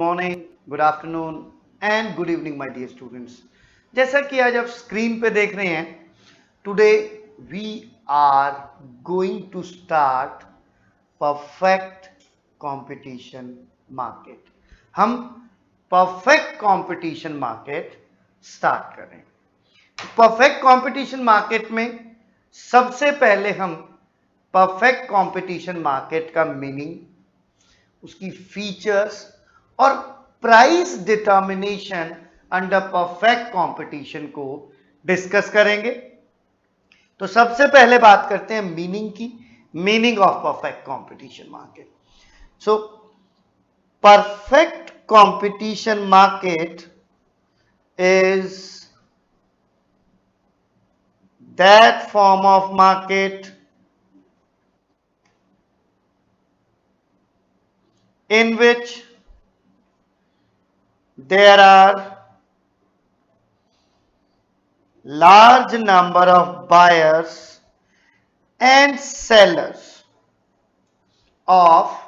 Morning, good afternoon and good evening my dear students. जैसा कि आज आप स्क्रीन पे देख रहे हैं, today we are going to start perfect competition market. हम परफेक्ट कंपटीशन मार्केट स्टार्ट कर रहे हैं। परफेक्ट कंपटीशन मार्केट में सबसे पहले हम परफेक्ट कंपटीशन मार्केट का मीनिंग, उसकी फीचर्स और price determination under perfect competition को डिस्कस करेंगे। तो सबसे पहले बात करते हैं मीनिंग की, meaning of perfect competition market. So perfect competition market is that form of market in which there are large number of buyers and sellers of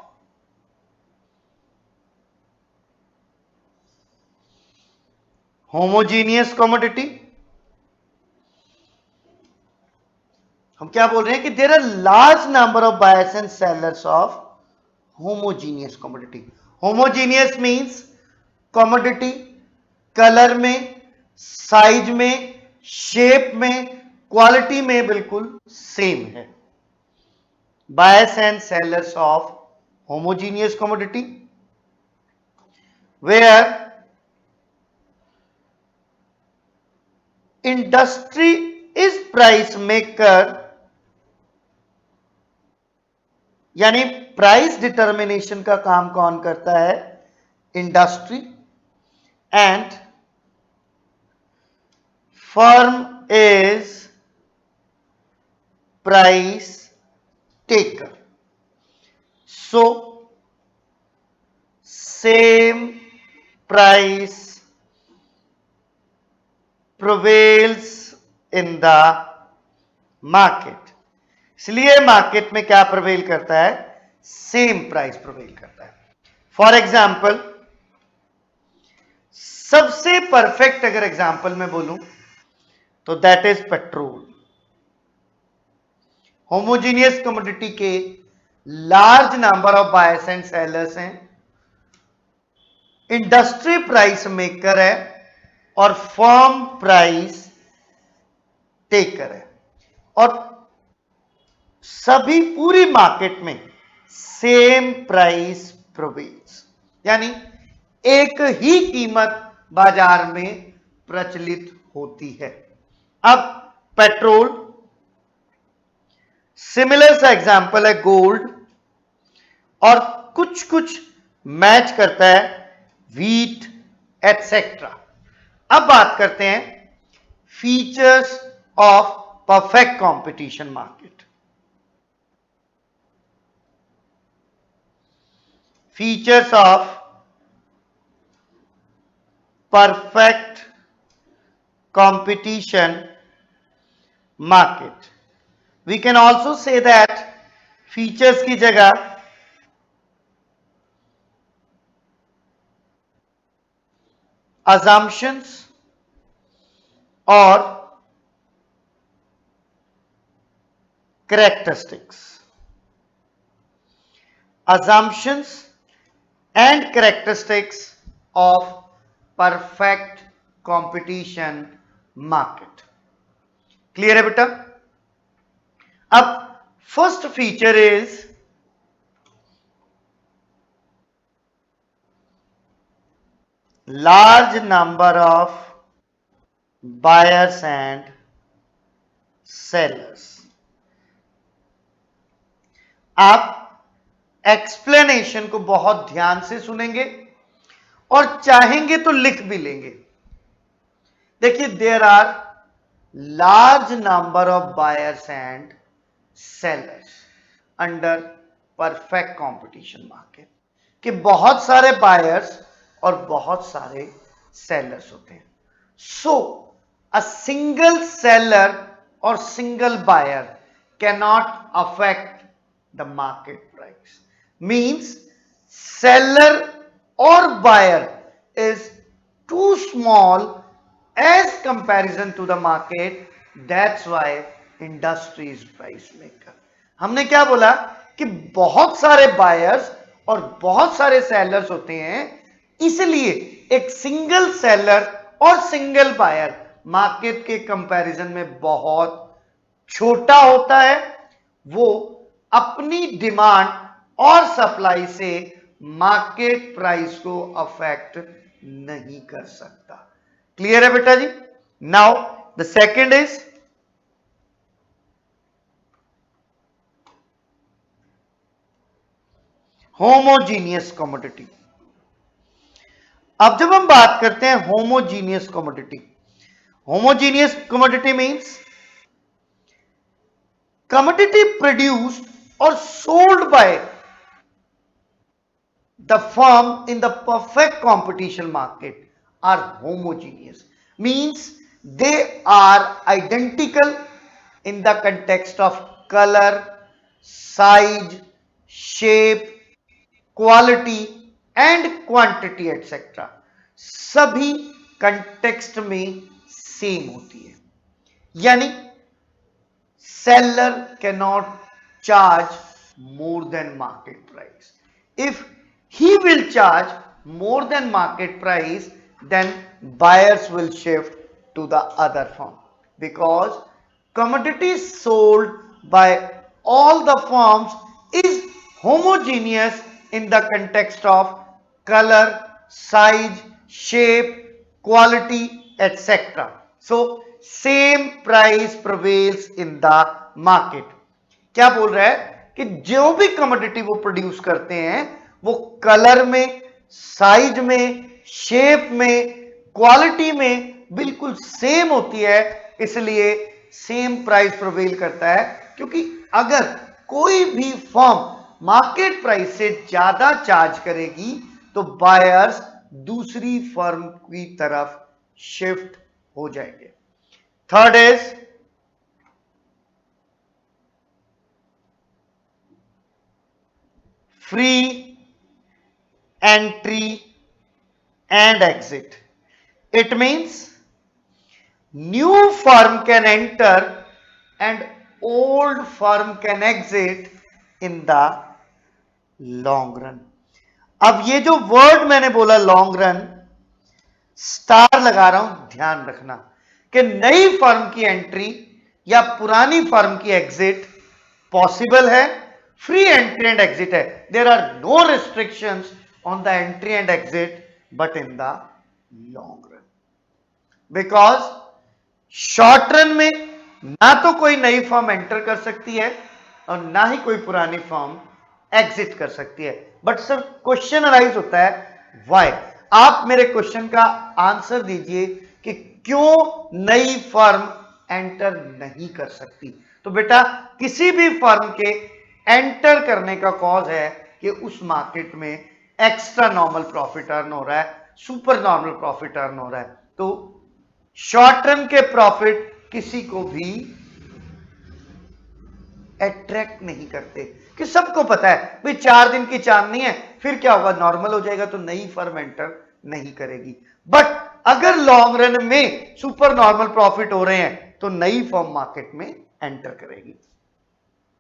homogeneous commodity। हम क्या बोल रहे हैं कि there are large number of buyers and sellers of homogeneous commodity. Homogeneous means commodity colour में, size में, shape में, quality में बिल्कुल सेम है। Buyers and sellers of homogeneous commodity where industry is price maker, यानी प्राइस डिटर्मिनेशन का काम कौन करता है? Industry. And firm is price taker. So same price prevails in the market. इसलिए मार्केट में क्या प्रिवेल करता है? सेम प्राइस प्रिवेल करता है। फॉर एग्जाम्पल, सबसे परफेक्ट अगर एग्जाम्पल में बोलूं तो that is petrol. Homogeneous commodity के large number of buyers and sellers हैं, इंडस्ट्री प्राइस मेकर है और फर्म प्राइस टेकर है, और सभी पूरी मार्केट में सेम प्राइस प्रिवेल्स, यानी एक ही कीमत बाजार में प्रचलित होती है। अब पेट्रोल, सिमिलर सा एग्जांपल है गोल्ड, और कुछ कुछ मैच करता है व्हीट एटसेट्रा। अब बात करते हैं features of perfect competition market. Features of perfect competition market, we can also say that features की जगह assumptions और characteristics, assumptions and characteristics of perfect competition market। Clear है बेटा? अब first feature is large number of buyers and sellers. आप explanation को बहुत ध्यान से सुनेंगे और चाहेंगे तो लिख भी लेंगे। देखिए, there are large number of buyers and sellers under perfect competition market, कि बहुत सारे बायर्स और बहुत सारे सेलर्स होते हैं। सो अ सिंगल सेलर और single buyer cannot affect the market price. Means seller or buyer is too small as comparison to the market, that's why industry is price maker. हमने क्या बोला कि बहुत सारे बायर्स और बहुत सारे सेलर्स होते हैं, इसलिए एक सिंगल सेलर और सिंगल बायर मार्केट के कंपैरिजन में बहुत छोटा होता है, वो अपनी डिमांड और सप्लाई से मार्केट प्राइस को अफेक्ट नहीं कर सकता। क्लियर है बेटा जी? Now the second is homogeneous commodity. अब जब हम बात करते हैं homogeneous commodity, homogeneous commodity means commodity produced or sold by the firm in the perfect competition market are homogeneous, means they are identical in the context of color, size, shape, quality and quantity etcetera, सभी context में same होती है। यानी seller cannot charge more than market price. If he will charge more than market price, then buyers will shift to the other firm, because commodities sold by all the firms is homogeneous in the context of color, size, shape, quality, etc. So same price prevails in the market. क्या बोल रहा है कि जो भी commodity वो produce करते हैं वो कलर में, साइज में, शेप में, क्वालिटी में बिल्कुल सेम होती है, इसलिए सेम प्राइस प्रिवेल करता है। क्योंकि अगर कोई भी फर्म मार्केट प्राइस से ज्यादा चार्ज करेगी तो बायर्स दूसरी फर्म की तरफ शिफ्ट हो जाएंगे। Third is free entry and exit. It means new firm can enter and old firm can exit in the long run. अब ये जो वर्ड मैंने बोला लॉन्ग रन, स्टार लगा रहा हूं, ध्यान रखना कि नई फर्म की एंट्री या पुरानी फर्म की एग्जिट पॉसिबल है, फ्री एंट्री एंड एग्जिट है, there are no restrictions on the entry and exit but in the long run, because short run में ना तो कोई नई फर्म एंटर कर सकती है और ना ही कोई पुरानी फर्म एग्जिट कर सकती है। बट सर क्वेश्चन अराइज होता है व्हाई, आप मेरे क्वेश्चन का आंसर दीजिए कि क्यों नई फर्म एंटर नहीं कर सकती। तो बेटा किसी भी फर्म के एंटर करने का कॉज है कि उस मार्केट में एक्स्ट्रा नॉर्मल प्रॉफिट अर्न हो रहा है, सुपर नॉर्मल प्रॉफिट अर्न हो रहा है। तो शॉर्ट टर्म के प्रॉफिट किसी को भी अट्रैक्ट नहीं करते, कि सबको पता है भाई 4 दिन की चांदनी है, फिर क्या होगा, नॉर्मल हो जाएगा, तो नई फर्म एंटर नहीं करेगी। बट अगर लॉन्ग रन में सुपर नॉर्मल प्रॉफिट हो रहे हैं तो नई फर्म मार्केट में एंटर करेगी।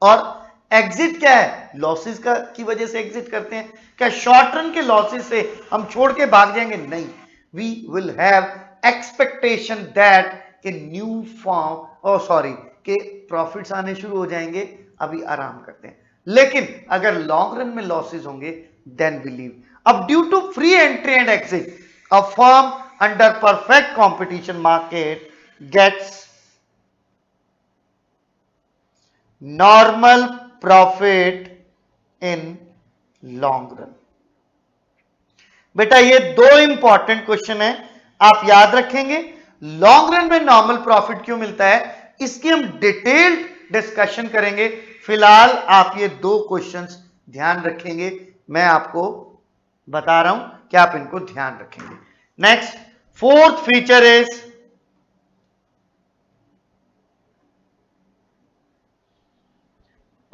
और एग्जिट क्या है, लॉसेस का की वजह से एग्जिट करते हैं। क्या शॉर्ट रन के लॉसेस से हम छोड़ के भाग जाएंगे? नहीं, we will have expectation that कि न्यू फॉर्म और सॉरी के प्रॉफिट्स आने शुरू हो जाएंगे, अभी आराम करते हैं। लेकिन अगर लॉन्ग रन में लॉसेस होंगे देन बिलीव। अब due to free entry and exit a firm under perfect competition market gets normal profit in long run. बेटा ये दो इंपॉर्टेंट क्वेश्चन है, आप याद रखेंगे। लॉन्ग रन में नॉर्मल प्रॉफिट क्यों मिलता है इसकी हम डिटेल्ड डिस्कशन करेंगे। फिलहाल आप ये दो क्वेश्चंस ध्यान रखेंगे, मैं आपको बता रहा हूं कि आप इनको ध्यान रखेंगे। Next fourth feature is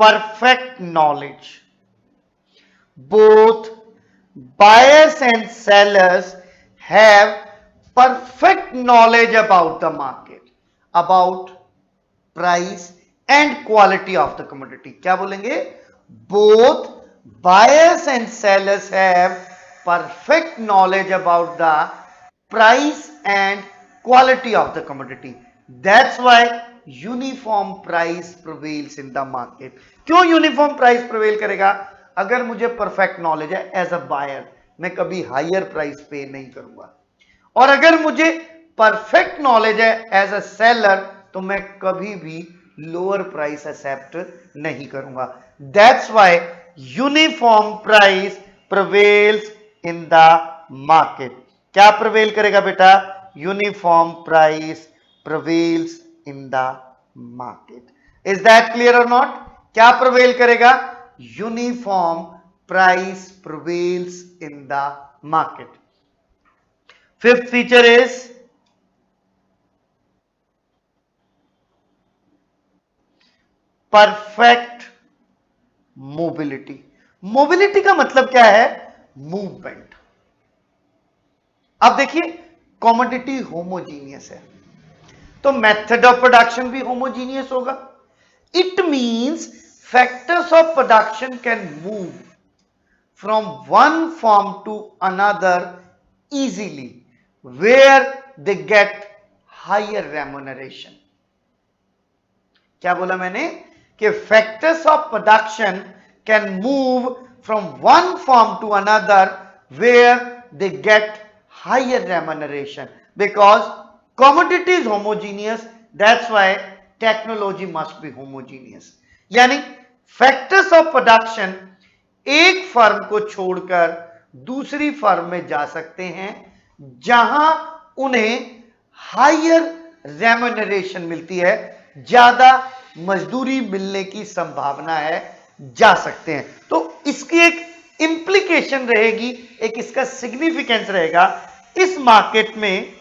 perfect knowledge both buyers and sellers have perfect knowledge about the market, about price and quality of the commodity. क्या बोलेंगे? Both buyers and sellers have perfect knowledge about the price and quality of the commodity. That's why uniform price prevails in the market. क्यों uniform price prevail करेगा? अगर मुझे perfect knowledge है as a buyer, मैं कभी higher price पे नहीं करूंगा, और अगर मुझे परफेक्ट नॉलेज है एज अ सेलर तो मैं कभी भी लोअर प्राइस एक्सेप्ट नहीं करूंगा. That's why uniform price prevails in the market. क्या प्रिवेल करेगा बेटा? Uniform price prevails in the market. Is that clear और नॉट? क्या प्रिवेल करेगा? Uniform price prevails in the market. Fifth feature is perfect mobility. Mobility का मतलब क्या है? मूवमेंट. अब देखिए, कमोडिटी होमोजीनियस है तो मेथड ऑफ प्रोडक्शन भी होमोजीनियस होगा. It means factors of production can move from one form to another easily where they get higher remuneration. क्या बोला मैंने? कि factors of production can move from one form to another where they get higher remuneration because commodity is homogeneous. That's why technology must be homogeneous. यानी factors of production एक firm को छोड़कर दूसरी firm में जा सकते हैं जहां उन्हें हायर रेम्यूनरेशन मिलती है, ज्यादा मजदूरी मिलने की संभावना है, जा सकते हैं. तो इसकी एक इंप्लीकेशन रहेगी, एक इसका सिग्निफिकेंस रहेगा. इस मार्केट में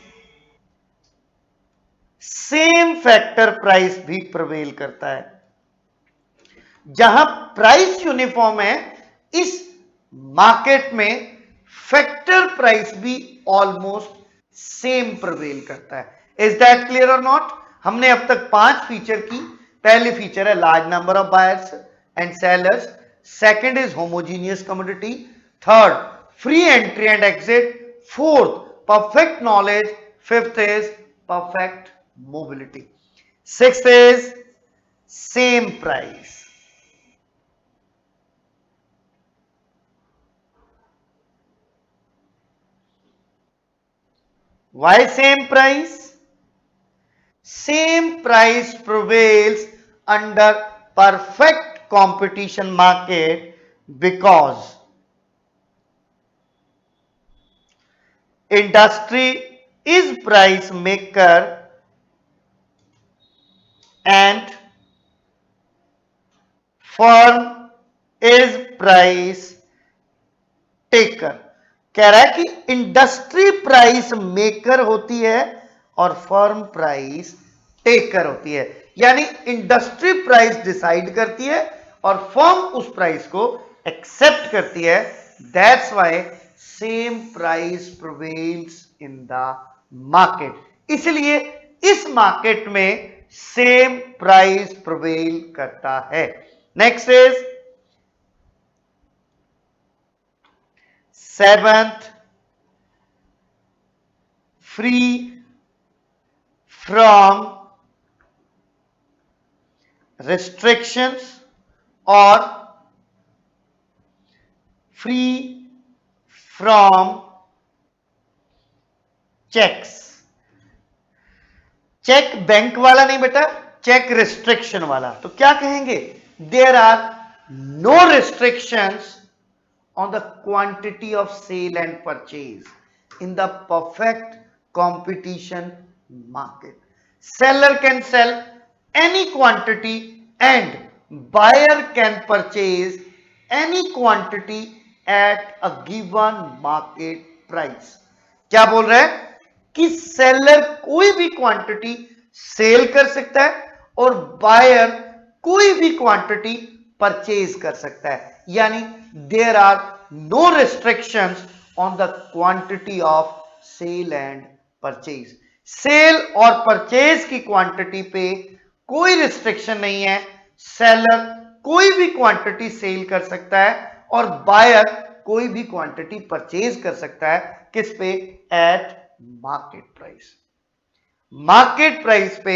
सेम फैक्टर प्राइस भी प्रिवेल करता है. जहां प्राइस यूनिफॉर्म है, इस मार्केट में फैक्टर प्राइस भी ऑलमोस्ट सेम प्रिवेल करता है. इज दैट क्लियर और नॉट? हमने अब तक 5 फीचर की. पहली फीचर है large number of buyers and sellers. Second is homogeneous commodity. Third, free entry and exit. Fourth, perfect knowledge. Fifth is perfect mobility. Sixth is same price. Why same price? Same price prevails under perfect competition market because industry is price maker and firm is price taker. कह रहा है कि industry price maker होती है और firm price taker होती है. यानी इंडस्ट्री प्राइस डिसाइड करती है और फर्म उस प्राइस को एक्सेप्ट करती है. That's why same price prevails in the market. इसलिए इस मार्केट में सेम प्राइस प्रिवेल करता है. Next is seventh, free from restrictions or free from checks. Cheque bank वाला नहीं बेटा, चेक रिस्ट्रिक्शन वाला. तो क्या कहेंगे? There are no restrictions on the quantity of sale and purchase in the perfect competition market. Seller can sell any quantity and buyer can purchase any quantity at a given market price. क्या बोल रहे हैं? कि seller कोई भी quantity sell कर सकता है और बायर कोई भी क्वांटिटी परचेज कर सकता है. यानी there are no restrictions on the quantity of sale and purchase. Sale और परचेज की क्वांटिटी पे कोई रिस्ट्रिक्शन नहीं है। सेलर कोई भी क्वांटिटी सेल कर सकता है और बायर कोई भी क्वांटिटी परचेज कर सकता है। किस पे? Eight market price. Market price पे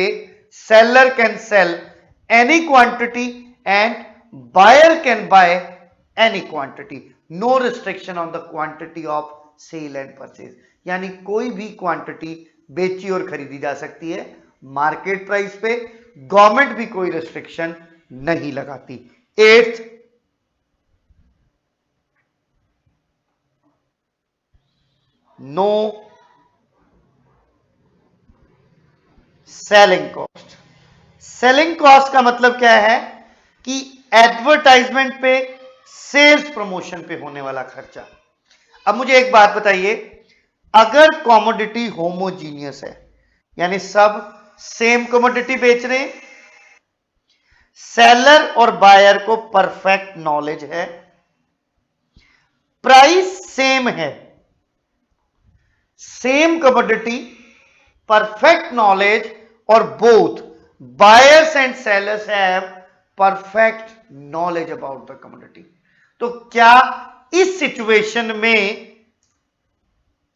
seller can sell any quantity and buyer can buy any quantity. No restriction on the quantity of sale and purchase. यानी कोई भी क्वांटिटी बेची और खरीदी जा सकती है मार्केट प्राइस पे। गवर्नमेंट भी कोई रिस्ट्रिक्शन नहीं लगाती। Eighth, no selling cost. Selling cost का मतलब क्या है कि एडवर्टाइजमेंट पे, सेल्स प्रमोशन पे होने वाला खर्चा। अब मुझे एक बात बताइए, अगर कमोडिटी होमोजीनियस है यानी सब सेम कमोडिटी बेच रहे हैं, सेलर और बायर को परफेक्ट नॉलेज है, प्राइस सेम है, same commodity, perfect knowledge, or both buyers and sellers have perfect knowledge about the commodity. तो क्या इस सिचुएशन में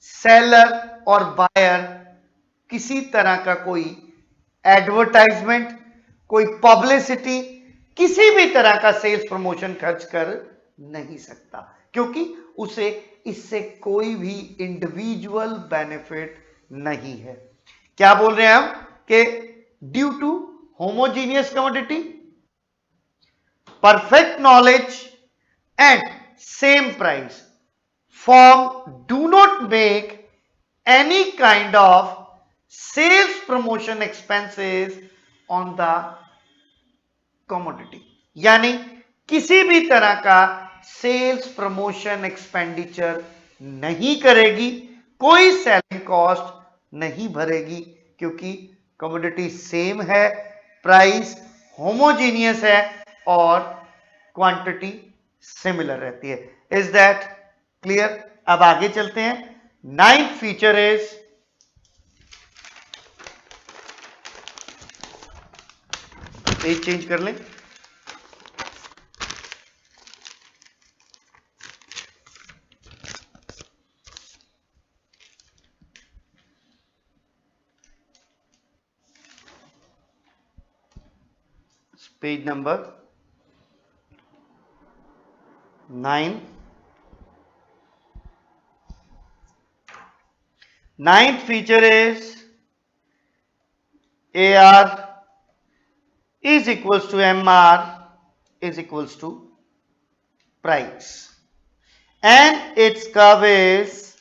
सेलर और बायर किसी तरह का कोई एडवर्टाइजमेंट, कोई पब्लिसिटी, किसी भी तरह का सेल्स प्रमोशन खर्च कर नहीं सकता, क्योंकि उसे इससे कोई भी इंडिविजुअल बेनिफिट नहीं है। क्या बोल रहे हैं हम कि due to homogeneous commodity, perfect knowledge and same price, firm do not make any kind of sales promotion expenses on the commodity। यानी किसी भी तरह का सेल्स प्रमोशन एक्सपेंडिचर नहीं करेगी, कोई सेलिंग कॉस्ट नहीं भरेगी, क्योंकि कमोडिटी सेम है, प्राइस होमोजीनियस है और क्वांटिटी सिमिलर रहती है। Is that clear? अब आगे चलते हैं। Ninth feature is page change कर लें। Page number 9। Ninth feature is AR is equals to MR is equals to price, and its curve is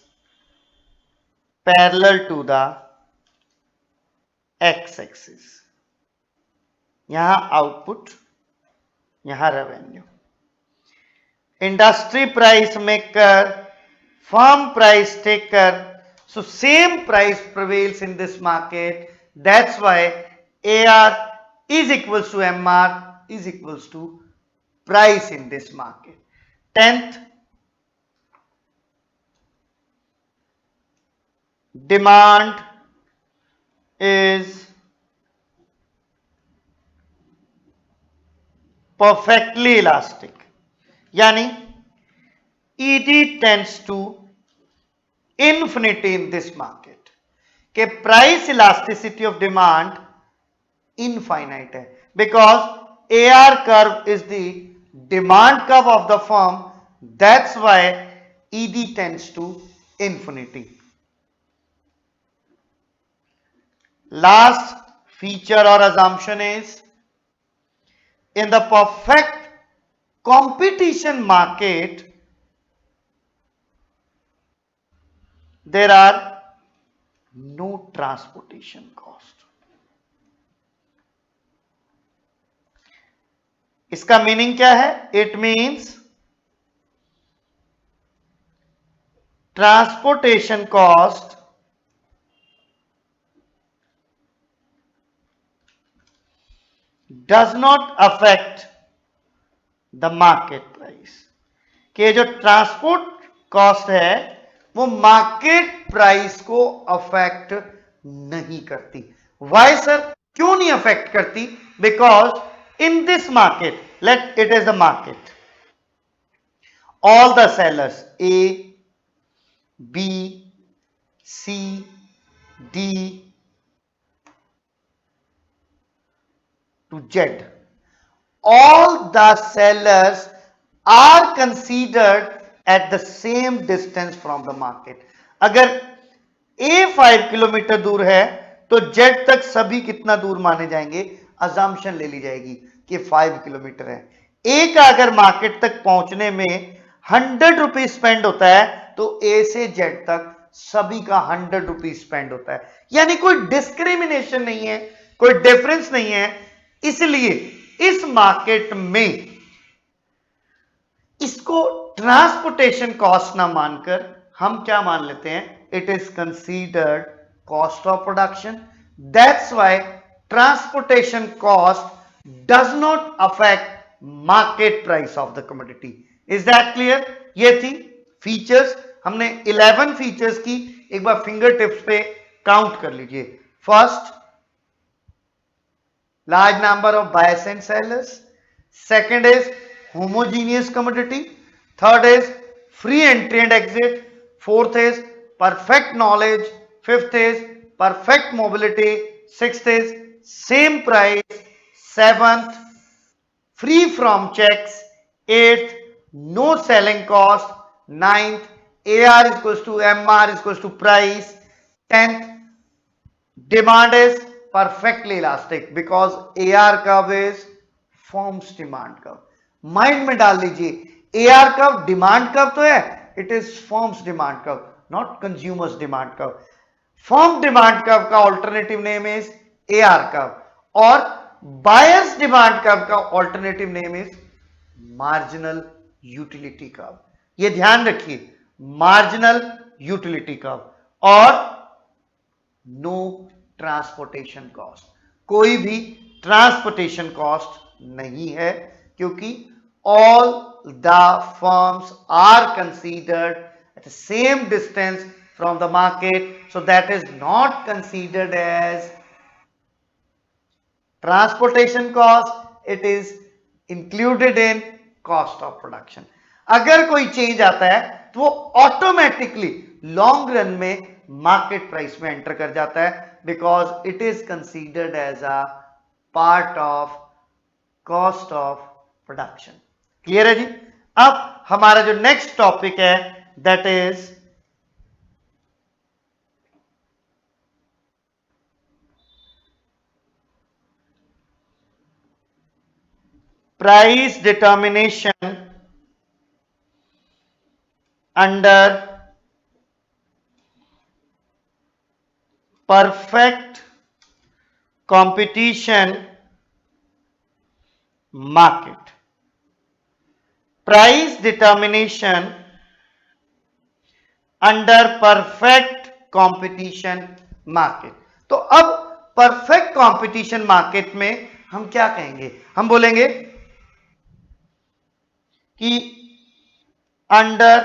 parallel to the x-axis। यहां output, यहां revenue. Industry price maker, firm price taker, so same price prevails in this market, that's why AR is equals to MR is equals to price in this market। 10th, demand is perfectly elastic, यानी ED tends to infinity in this market, के price elasticity of demand infinite है, because AR curve is the demand curve of the firm, that's why ED tends to infinity। Last feature or assumption is, in the perfect competition market there are no transportation cost। इसका meaning क्या है? It means transportation cost does not affect the market price, कि जो transport cost है वो market price को affect नहीं करती। वाई सर, क्यों नहीं अफेक्ट करती? Because in this market, let it is the market, all the sellers A, B, C, D to Z, all the sellers are considered at the same distance from the market. अगर A 5 kilometre दूर है तो Z तक सभी कितना दूर माने जाएंगे? अजम्पशन ले ली जाएगी कि 5 किलोमीटर है। A का अगर मार्केट तक पहुंचने में 100 रुपीज स्पेंड होता है तो A से Z तक सभी का 100 रुपीज स्पेंड होता है, यानी कोई डिस्क्रिमिनेशन नहीं है, कोई डिफरेंस नहीं है। इसलिए इस मार्केट में इसको ट्रांसपोर्टेशन कॉस्ट ना मानकर हम क्या मान लेते हैं? It is considered cost of production. That's why transportation cost does not affect market price of the commodity. Is that clear? ये थी फीचर्स। हमने 11 फीचर्स की, एक बार फिंगर टिप्स पे काउंट कर लीजिए। First, large number of buyers and sellers. Second is homogeneous commodity. Third is free entry and exit. Fourth is perfect knowledge. Fifth is perfect mobility. Sixth is same price. Seventh, free from checks. Eighth, no selling cost. Ninth, AR is equals to MR is equals to price. 10th, demand is perfectly elastic because AR curve is firm's demand curve. Mind में डाल लीजिए, AR curve demand curve तो है, it is firm's demand curve, not consumers demand curve. Firm demand curve का alternative name is AR curve और buyers demand curve का alternative name is marginal utility curve. ये ध्यान रखिए, मार्जिनल यूटिलिटी कर्व। और no transportation cost, कोई भी transportation cost नहीं है, क्योंकि all the firms are considered at the same distance from the market, so that is not considered as transportation cost, it is included in cost of production. अगर कोई change आता है तो वो ऑटोमेटिकली लॉन्ग रन में market price में enter कर जाता है, because it is considered as a part of cost of production. Clear है जी? अब हमारा जो नेक्स्ट टॉपिक है that is price determination under perfect competition market. Price determination under perfect competition market. तो अब perfect competition market में हम क्या कहेंगे? हम बोलेंगे कि under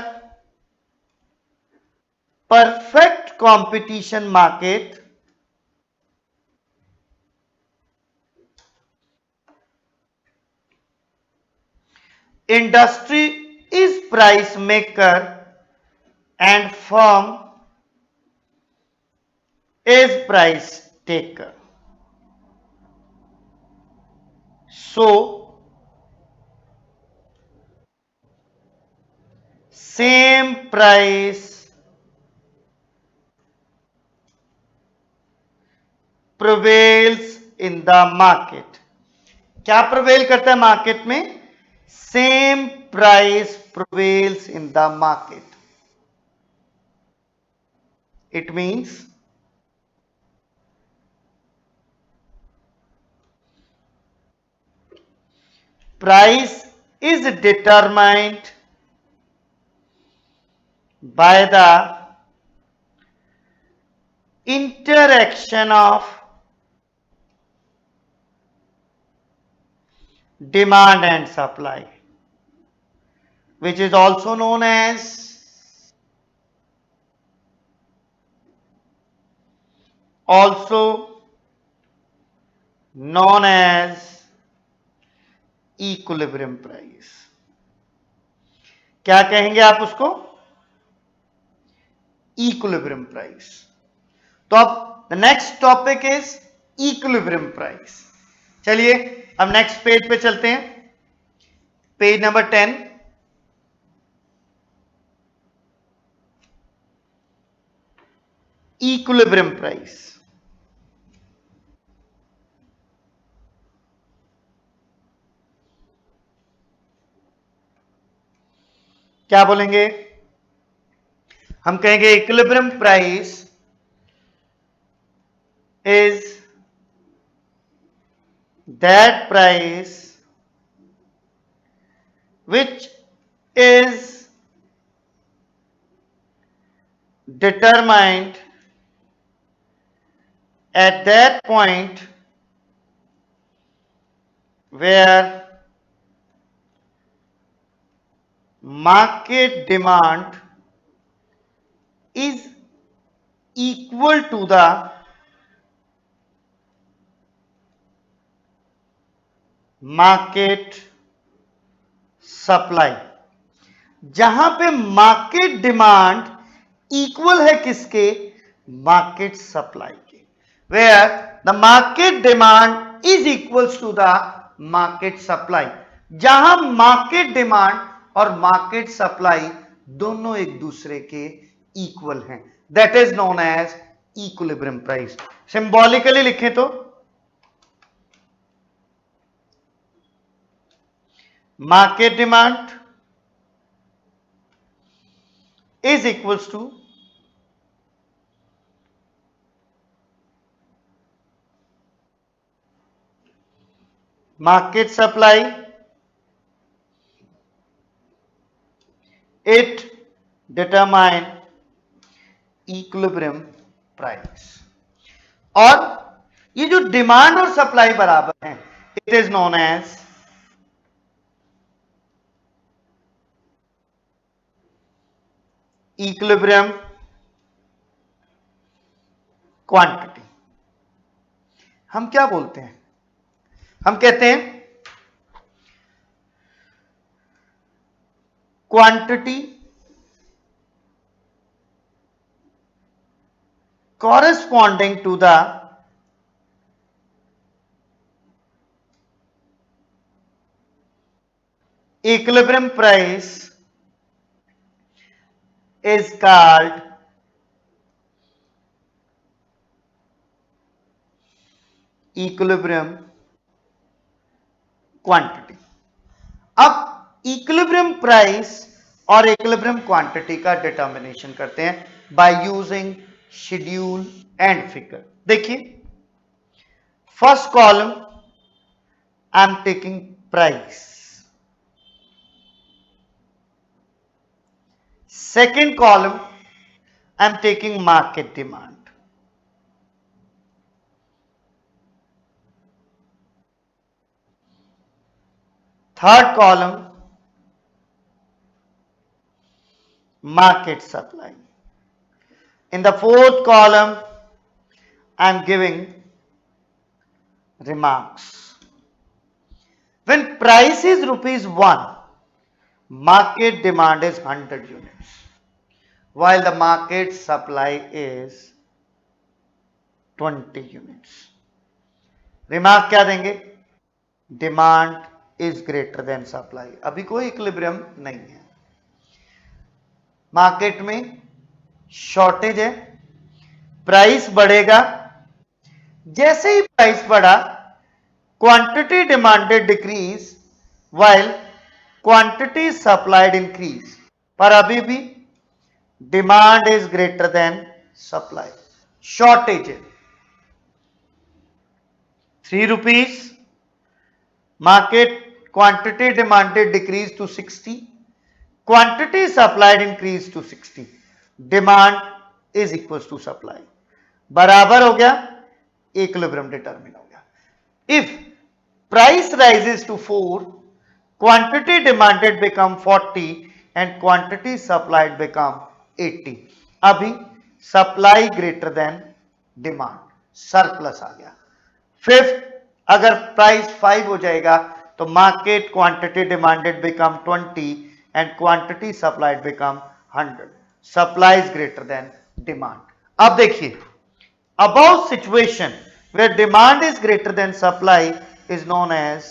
perfect competition market industry is price maker and firm is price taker. So same price prevails in the market. क्या प्रिवेल करता है मार्केट में? Same price prevails in the market. It means price is determined by the interaction of demand and supply. which is also known as equilibrium price. क्या कहेंगे आप उसको? Equilibrium price. तो अब next topic is equilibrium price. चलिए अब next page पे चलते हैं, पेज नंबर 10। Equilibrium price. क्या बोलेंगे? हम कहेंगे equilibrium price is that price which is determined at that point where market demand is equal to the market supply. जहां पे मार्केट डिमांड इक्वल है किसके? मार्केट सप्लाई के। Where the market demand is equals to the market supply. जहां market demand और market supply दोनों एक दूसरे के इक्वल हैं, that is known as equilibrium price. Symbolically लिखें तो market demand is equals to market supply, it determine equilibrium price। और ये जो डिमांड और सप्लाई बराबर है, it is known as equilibrium quantity. हम क्या बोलते हैं? हम कहते हैं quantity corresponding to the equilibrium price is called equilibrium quantity. अब इक्विलिब्रियम प्राइस और इक्विलिब्रियम क्वांटिटी का डिटर्मिनेशन करते हैं by using schedule and figure. देखिए first column I am taking price, second column I am taking market demand, third column market supply. In the fourth column I am giving remarks. When price is rupees 1, market demand is 100 units while the market supply is 20 units. Remark क्या देंगे? Demand is greater than supply। अभी कोई equilibrium नहीं है, market में shortage है, price बढ़ेगा। जैसे ही प्राइस बढ़ा quantity demanded decrease while quantity supplied increase, पर अभी भी demand is greater then supply, shortage है। 3 rupees, market quantity demanded decreased to 60, quantity supplied increased to 60, demand is equals to supply, बराबर हो गया, इक्विलिब्रियम डिटरमिन हो गया। If price rises to 4, quantity demanded become 40 and quantity supplied become 80. अभी supply greater than demand, surplus आ गया। Fifth, अगर price 5 हो जाएगा तो market quantity demanded become 20 and quantity supplied become 100, supply is greater than demand. अब देखिए, above situation where demand is greater than supply is known as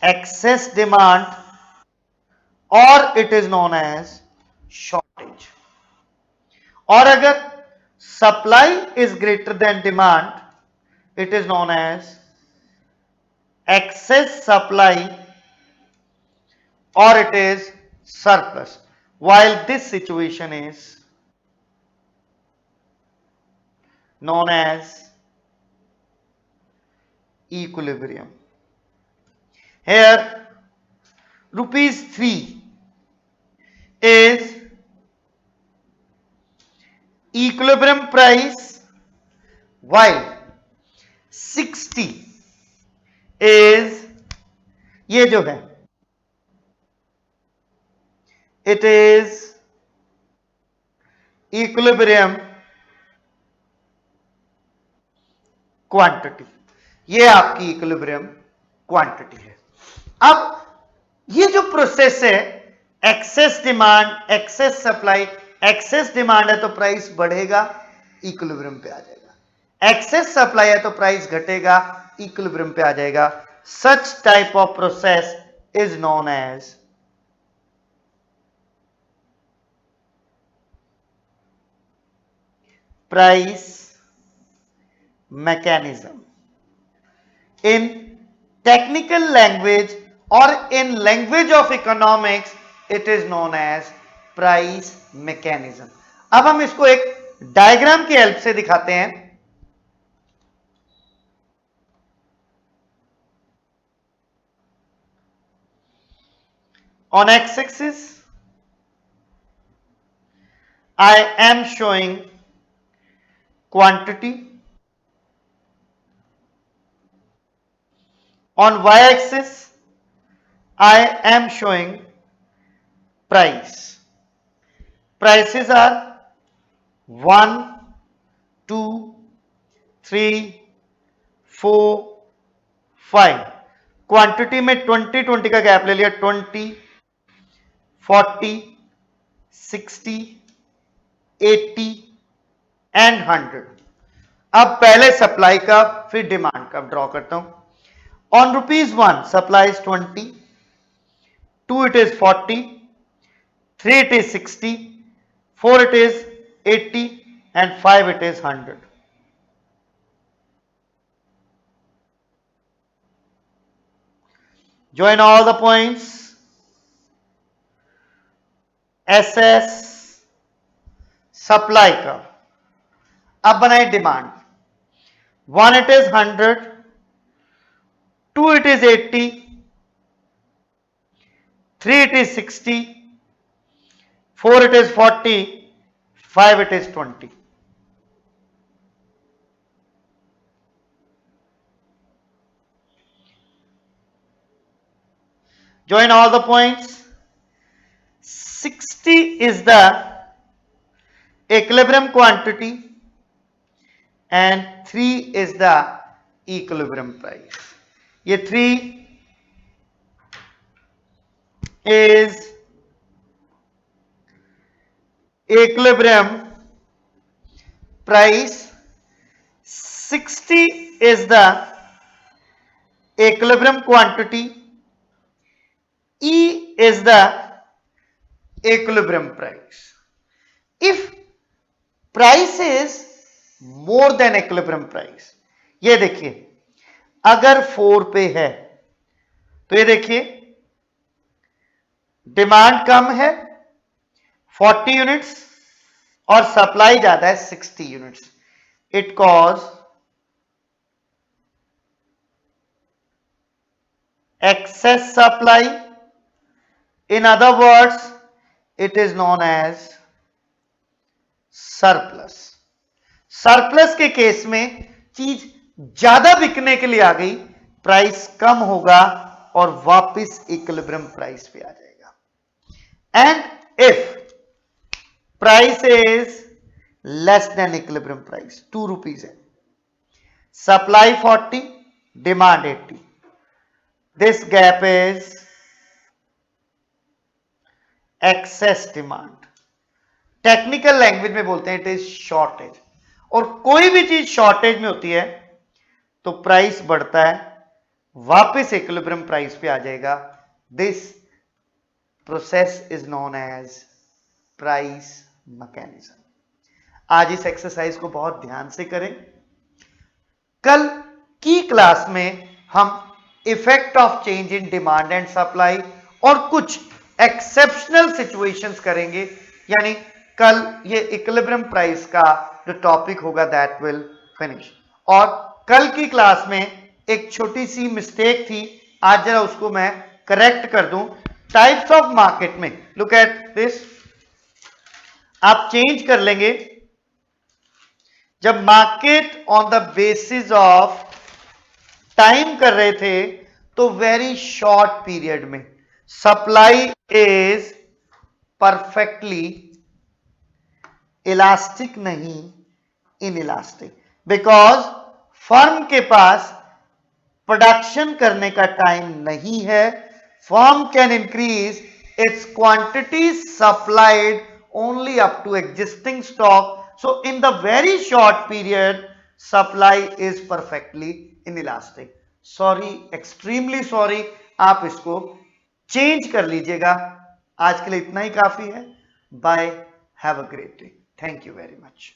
excess demand or it is known as shortage। और अगर supply is greater than demand it is known as excess supply or it is surplus, while this situation is known as equilibrium। Here rupees 3 is equilibrium price while 60 is, ये जो है it is equilibrium quantity, ये आपकी equilibrium quantity है। अब ये जो process है, excess demand excess supply, excess demand है तो प्राइस बढ़ेगा, इक्विलिब्रियम पे आ जाएगा, एक्सेस सप्लाई है तो प्राइस घटेगा, इक्विलिब्रियम पे आ जाएगा। Such type of process is known as price mechanism. In technical language और in language of economics it is known as price mechanism. अब हम इसको एक डायग्राम की हेल्प से दिखाते हैं। On x-axis I am showing quantity, on y-axis I am showing price. Prices are 1, 2, 3, 4, 5। Quantity में 20 का गैप ले लिया, 20, 40, 60, 80 एंड 100। अब पहले सप्लाई का फिर डिमांड का ड्रॉ करता हूं। On ₹1 supply is 20, 2 it is 40, 3 it is 60, 4 it is 80 and 5 it is 100। join all the points, SS supply का। अब बनाए demand, 1 it is 100, 2 it is 80, 3 it is 60, 4 it is 40, 5 it is 20। join all the points, 60 is the equilibrium quantity and 3 is the equilibrium price। ये 3 is equilibrium price, 60 is the equilibrium quantity, E is the equilibrium price। If price is more than equilibrium price, ये देखिए अगर 4 पे है तो ये देखिए demand कम है 40 यूनिट्स और सप्लाई ज्यादा है 60 units, it cause excess supply, in other words it is known as surplus। Surplus के केस में चीज ज्यादा बिकने के लिए आ गई, प्राइस कम होगा और वापस इक्विलिब्रियम प्राइस पे आ जाएगा। and if price is less than equilibrium price, 2 rupees है, supply 40, demand 80, this gap is excess demand. Technical language में बोलते हैं इट इज शॉर्टेज। और कोई भी चीज शॉर्टेज में होती है तो प्राइस बढ़ता है, वापस इक्विलिब्रियम प्राइस पे आ जाएगा। This process is known as price mechanism. आज इस एक्सरसाइज को बहुत ध्यान से करें। कल की क्लास में हम effect of change in demand and supply और कुछ एक्सेप्शनल सिचुएशंस करेंगे, यानी कल ये इक्विलिब्रियम प्राइस का जो टॉपिक होगा दैट विल फिनिश। और कल की क्लास में एक छोटी सी मिस्टेक थी, आज जरा उसको मैं करेक्ट कर दूं। टाइप्स ऑफ मार्केट में लुक एट दिस, आप चेंज कर लेंगे। जब market on the basis of time कर रहे थे तो वेरी शॉर्ट पीरियड में सप्लाई इज परफेक्टली इलास्टिक, नहीं इनइलास्टिक, बिकॉज फर्म के पास प्रोडक्शन करने का टाइम नहीं है। Firm can increase its quantity supplied only up to existing stock. So in the very short period supply is perfectly inelastic. Sorry, extremely sorry, आप इसको change कर लीजिएगा। आज के लिए इतना ही काफी है। Bye, have a great day. Thank you very much.